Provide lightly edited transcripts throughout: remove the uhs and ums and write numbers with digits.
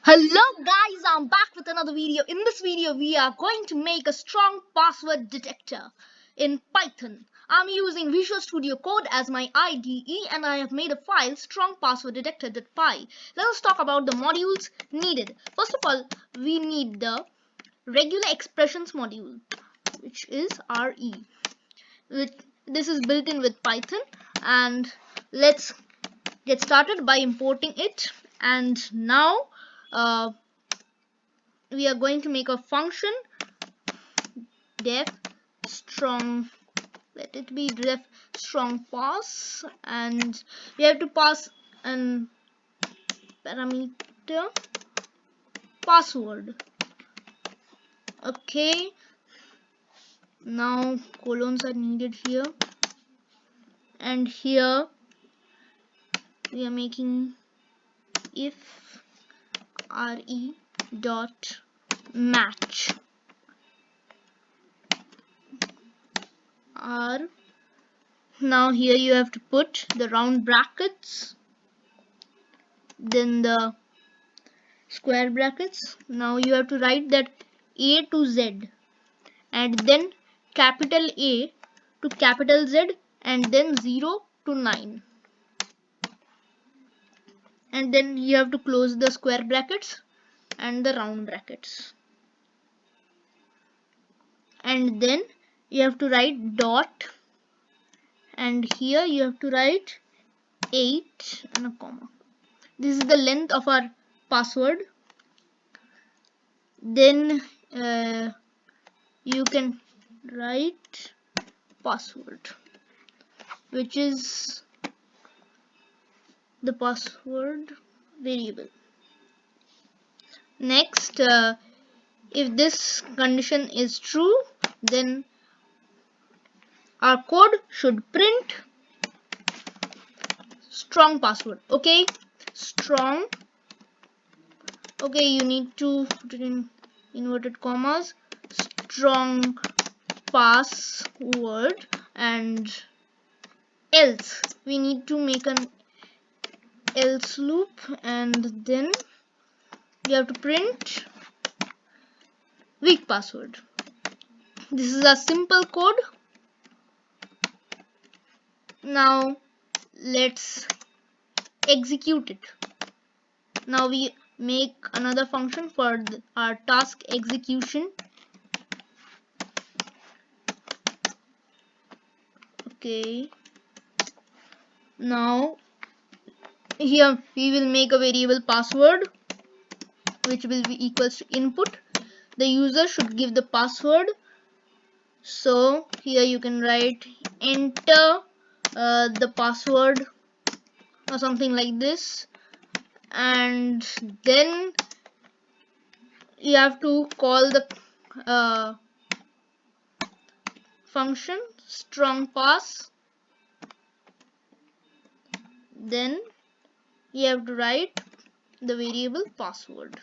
Hello guys, I'm back with another video. In this video, we are going to make a strong password detector in Python. I'm using Visual Studio Code as my IDE and I have made a file strongpassworddetector.py. Let us talk about the modules needed. First of all, we need the regular expressions module, which is RE. This is built in with Python, and let's get started by importing it. And now uh, we are going to make a function def strong, let it be def strong pass, and we have to pass an parameter password. Okay, now colons are needed here, and here we are making if re dot match r. Now here you have to put the round brackets, then the square brackets. Now you have to write that A to Z, and then capital A to capital Z, and then 0 to 9, and then you have to close the square brackets and the round brackets, and then you have to write dot, and here you have to write 8 and a comma. This is the length of our password. Then you can write password, which is the password variable. Next, if this condition is true, then our code should print strong password. Okay, strong. Okay, you need to put it in inverted commas, strong password, and else we need to make an else loop, and then you have to print weak password. This is a simple code. Now let's execute it. Now we make another function for our task execution. Okay, now here we will make a variable password, which will be equals to input. The user should give the password, so here you can write enter the password or something like this, and then you have to call the function strong pass. Then you have to write the variable password,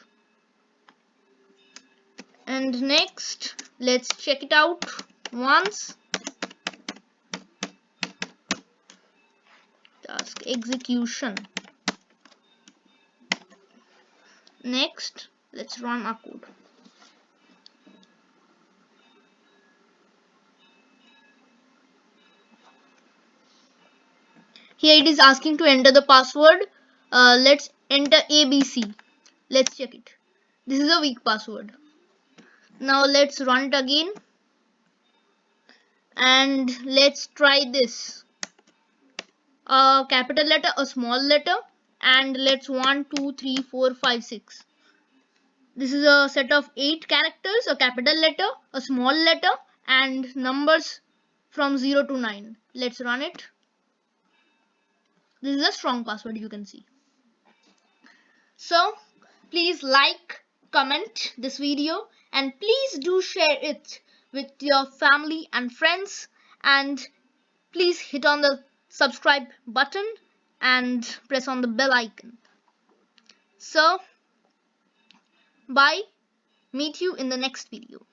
and next let's check it out once. Task execution. Next, let's run our code. Here it is asking to enter the password. Let's enter ABC. Let's check it. This is a weak password. Now let's run it again, and let's try this. A capital letter, a small letter, and let's 1 2 3 4 5 6. This is a set of 8 characters, a capital letter, a small letter, and numbers from 0 to 9. Let's run it. This is a strong password, you can see. So please like, comment this video, and please do share it with your family and friends, and please hit on the subscribe button and press on the bell icon. So bye, meet you in the next video.